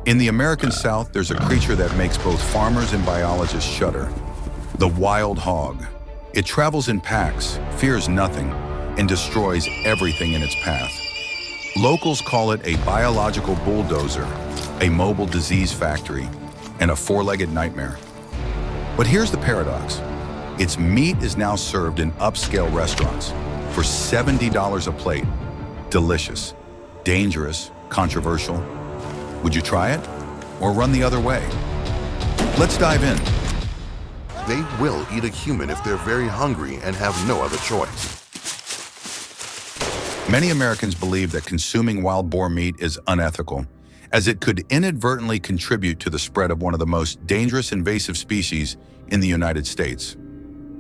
In the American South, there's a creature that makes both farmers and biologists shudder: the wild hog. It travels in packs, fears nothing, and destroys everything in its path. Locals call it a biological bulldozer, a mobile disease factory, and a four-legged nightmare. But here's the paradox. Its meat is now served in upscale restaurants for $70 a plate. Delicious, dangerous, controversial. Would you try it or run the other way? Let's dive in. They will eat a human if they're very hungry and have no other choice. Many Americans believe that consuming wild boar meat is unethical, as it could inadvertently contribute to the spread of one of the most dangerous invasive species in the United States.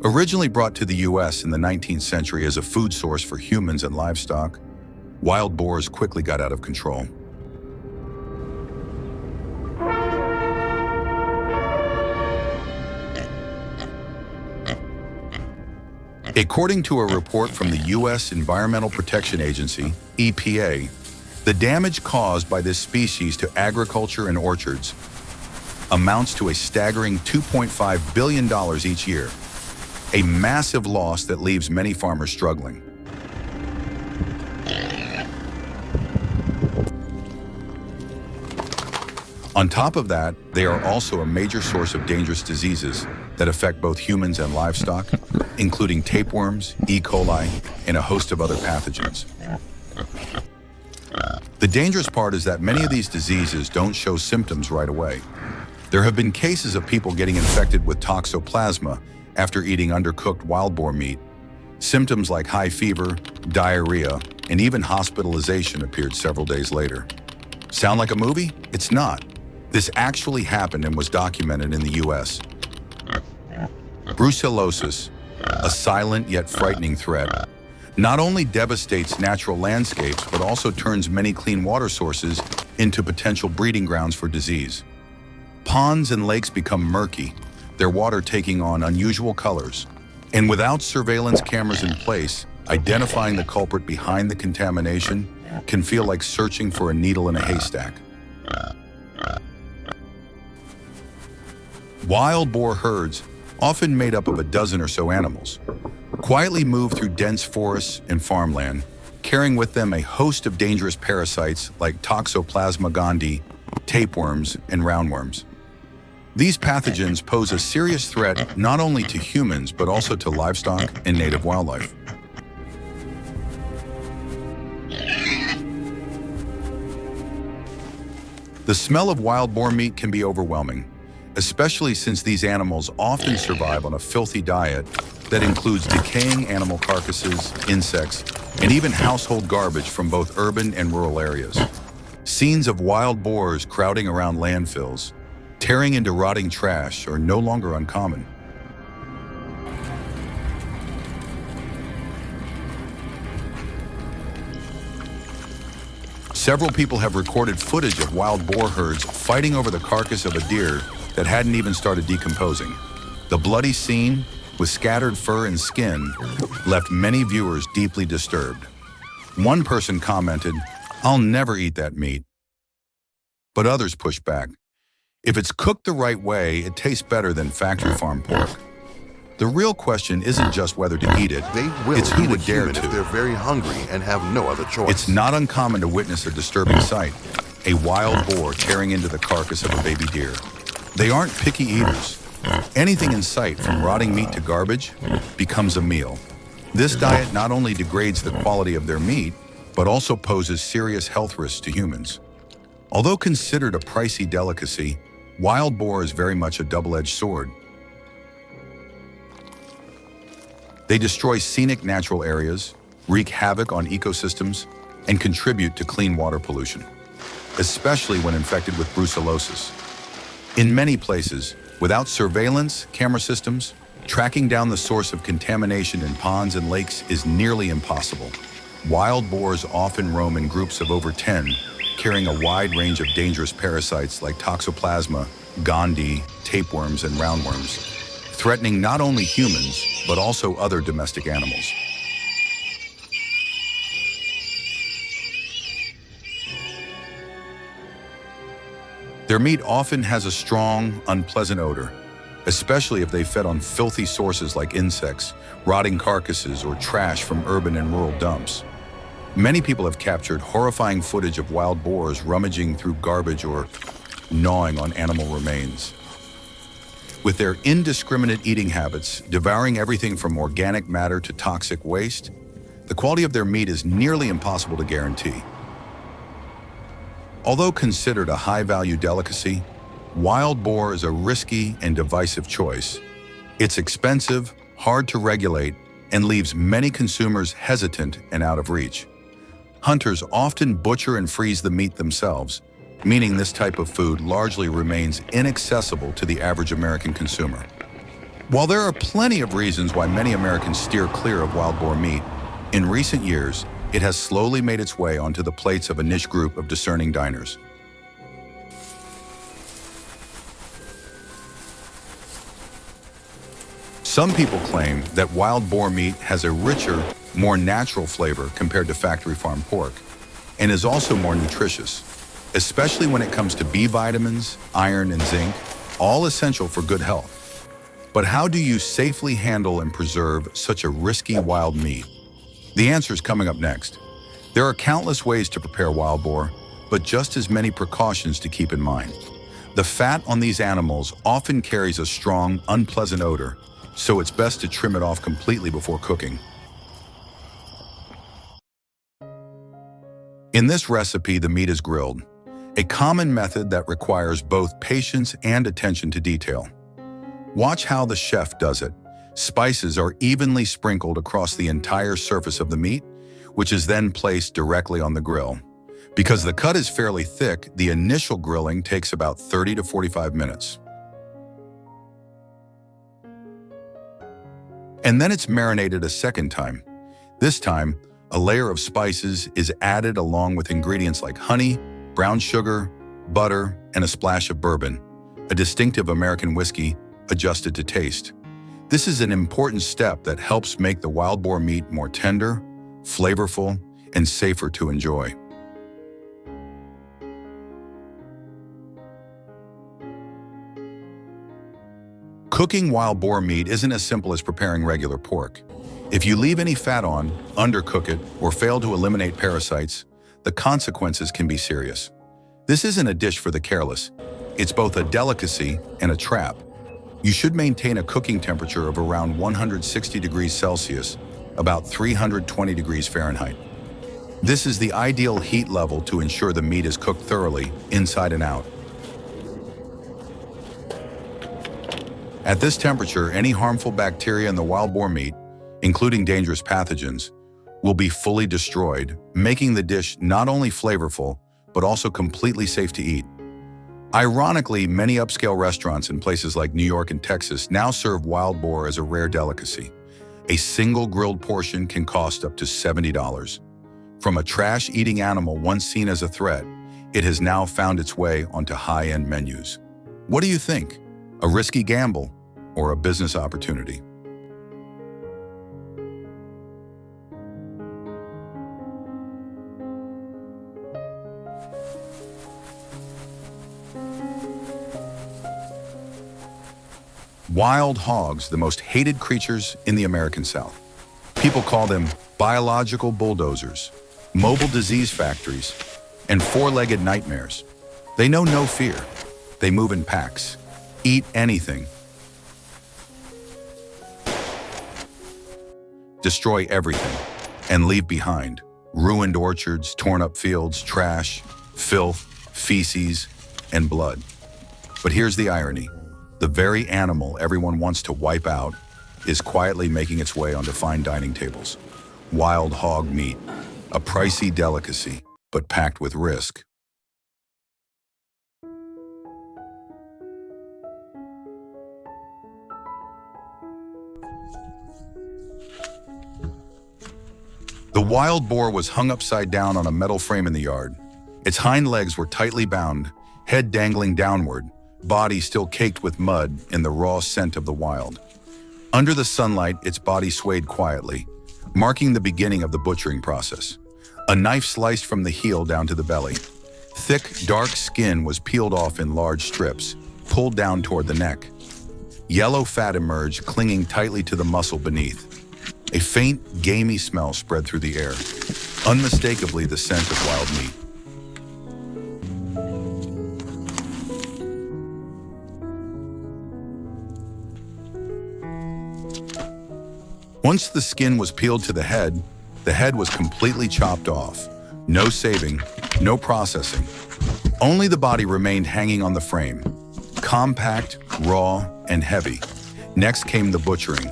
Originally brought to the U.S. in the 19th century as a food source for humans and livestock, wild boars quickly got out of control. According to a report from the U.S. Environmental Protection Agency, EPA, the damage caused by this species to agriculture and orchards amounts to a staggering $2.5 billion each year, a massive loss that leaves many farmers struggling. On top of that, they are also a major source of dangerous diseases that affect both humans and livestock, including tapeworms, E. coli, and a host of other pathogens. The dangerous part is that many of these diseases don't show symptoms right away. There have been cases of people getting infected with toxoplasma after eating undercooked wild boar meat. Symptoms like high fever, diarrhea, and even hospitalization appeared several days later. Sound like a movie? It's not. This actually happened and was documented in the U.S. Brucellosis, a silent yet frightening threat, not only devastates natural landscapes but also turns many clean water sources into potential breeding grounds for disease. Ponds and lakes become murky, their water taking on unusual colors. And without surveillance cameras in place, identifying the culprit behind the contamination can feel like searching for a needle in a haystack. Wild boar herds, often made up of a dozen or so animals, quietly move through dense forests and farmland, carrying with them a host of dangerous parasites like Toxoplasma gondii, tapeworms, and roundworms. These pathogens pose a serious threat not only to humans but also to livestock and native wildlife. The smell of wild boar meat can be overwhelming, especially since these animals often survive on a filthy diet that includes decaying animal carcasses, insects, and even household garbage from both urban and rural areas. Scenes of wild boars crowding around landfills, tearing into rotting trash are no longer uncommon. Several people have recorded footage of wild boar herds fighting over the carcass of a deer that hadn't even started decomposing. The bloody scene, with scattered fur and skin, left many viewers deeply disturbed. One person commented, "I'll never eat that meat." But others pushed back. If it's cooked the right way, it tastes better than factory farm pork. The real question isn't just whether to eat it, it's who would dare to. If they're very hungry and have no other choice. It's not uncommon to witness a disturbing sight, a wild boar tearing into the carcass of a baby deer. They aren't picky eaters. Anything in sight, from rotting meat to garbage, becomes a meal. This diet not only degrades the quality of their meat, but also poses serious health risks to humans. Although considered a pricey delicacy, wild boar is very much a double-edged sword. They destroy scenic natural areas, wreak havoc on ecosystems, and contribute to clean water pollution, especially when infected with brucellosis. In many places, without surveillance camera systems, tracking down the source of contamination in ponds and lakes is nearly impossible. Wild boars often roam in groups of over 10, carrying a wide range of dangerous parasites like Toxoplasma, gondii, tapeworms, and roundworms, threatening not only humans, but also other domestic animals. Their meat often has a strong, unpleasant odor, especially if they fed on filthy sources like insects, rotting carcasses, or trash from urban and rural dumps. Many people have captured horrifying footage of wild boars rummaging through garbage or gnawing on animal remains. With their indiscriminate eating habits, devouring everything from organic matter to toxic waste, the quality of their meat is nearly impossible to guarantee. Although considered a high-value delicacy, wild boar is a risky and divisive choice. It's expensive, hard to regulate, and leaves many consumers hesitant and out of reach. Hunters often butcher and freeze the meat themselves, meaning this type of food largely remains inaccessible to the average American consumer. While there are plenty of reasons why many Americans steer clear of wild boar meat, in recent years, it has slowly made its way onto the plates of a niche group of discerning diners. Some people claim that wild boar meat has a richer, more natural flavor compared to factory farm pork, and is also more nutritious, especially when it comes to B vitamins, iron, and zinc, all essential for good health. But how do you safely handle and preserve such a risky wild meat? The answer is coming up next. There are countless ways to prepare wild boar, but just as many precautions to keep in mind. The fat on these animals often carries a strong, unpleasant odor, so it's best to trim it off completely before cooking. In this recipe, the meat is grilled, a common method that requires both patience and attention to detail. Watch how the chef does it. Spices are evenly sprinkled across the entire surface of the meat, which is then placed directly on the grill. Because the cut is fairly thick, the initial grilling takes about 30 to 45 minutes. And then it's marinated a second time. This time, a layer of spices is added along with ingredients like honey, brown sugar, butter, and a splash of bourbon, a distinctive American whiskey adjusted to taste. This is an important step that helps make the wild boar meat more tender, flavorful, and safer to enjoy. Cooking wild boar meat isn't as simple as preparing regular pork. If you leave any fat on, undercook it, or fail to eliminate parasites, the consequences can be serious. This isn't a dish for the careless. It's both a delicacy and a trap. You should maintain a cooking temperature of around 160 degrees Celsius, about 320 degrees Fahrenheit. This is the ideal heat level to ensure the meat is cooked thoroughly, inside and out. At this temperature, any harmful bacteria in the wild boar meat, including dangerous pathogens, will be fully destroyed, making the dish not only flavorful, but also completely safe to eat. Ironically, many upscale restaurants in places like New York and Texas now serve wild boar as a rare delicacy. A single grilled portion can cost up to $70. From a trash-eating animal once seen as a threat, it has now found its way onto high-end menus. What do you think? A risky gamble or a business opportunity? Wild hogs, the most hated creatures in the American South. People call them biological bulldozers, mobile disease factories, and four-legged nightmares. They know no fear. They move in packs, eat anything, destroy everything, and leave behind ruined orchards, torn up fields, trash, filth, feces, and blood. But here's the irony. The very animal everyone wants to wipe out is quietly making its way onto fine dining tables. Wild hog meat, a pricey delicacy, but packed with risk. The wild boar was hung upside down on a metal frame in the yard. Its hind legs were tightly bound, head dangling downward, body still caked with mud in the raw scent of the wild. Under the sunlight, its body swayed quietly, marking the beginning of the butchering process. A knife sliced from the heel down to the belly. Thick, dark skin was peeled off in large strips, pulled down toward the neck. Yellow fat emerged, clinging tightly to the muscle beneath. A faint, gamey smell spread through the air, unmistakably the scent of wild meat. Once the skin was peeled to the head was completely chopped off. No saving, no processing. Only the body remained hanging on the frame, compact, raw, and heavy. Next came the butchering.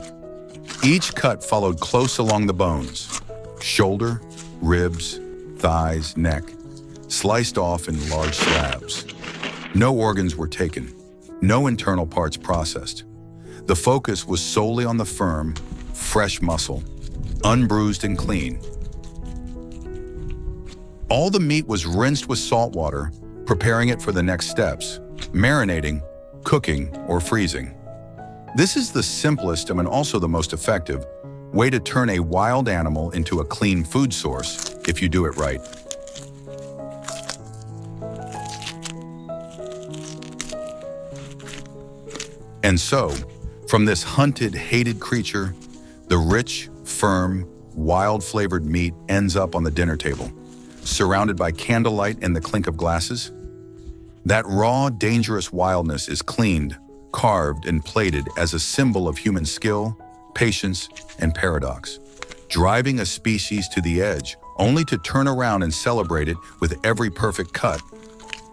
Each cut followed close along the bones. Shoulder, ribs, thighs, neck, sliced off in large slabs. No organs were taken, no internal parts processed. The focus was solely on the firm, fresh muscle, unbruised and clean. All the meat was rinsed with salt water, preparing it for the next steps, marinating, cooking, or freezing. This is the simplest and also the most effective way to turn a wild animal into a clean food source if you do it right. And so, from this hunted, hated creature, the rich, firm, wild-flavored meat ends up on the dinner table, surrounded by candlelight and the clink of glasses. That raw, dangerous wildness is cleaned, carved, and plated as a symbol of human skill, patience, and paradox, driving a species to the edge, only to turn around and celebrate it with every perfect cut.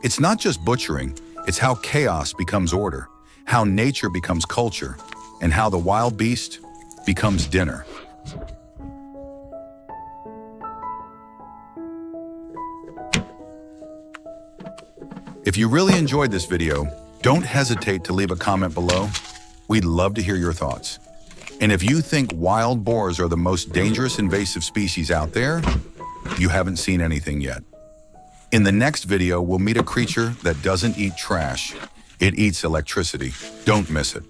It's not just butchering, it's how chaos becomes order, how nature becomes culture, and how the wild beast becomes dinner. If you really enjoyed this video, don't hesitate to leave a comment below. We'd love to hear your thoughts. And if you think wild boars are the most dangerous invasive species out there, you haven't seen anything yet. In the next video, we'll meet a creature that doesn't eat trash. It eats electricity. Don't miss it.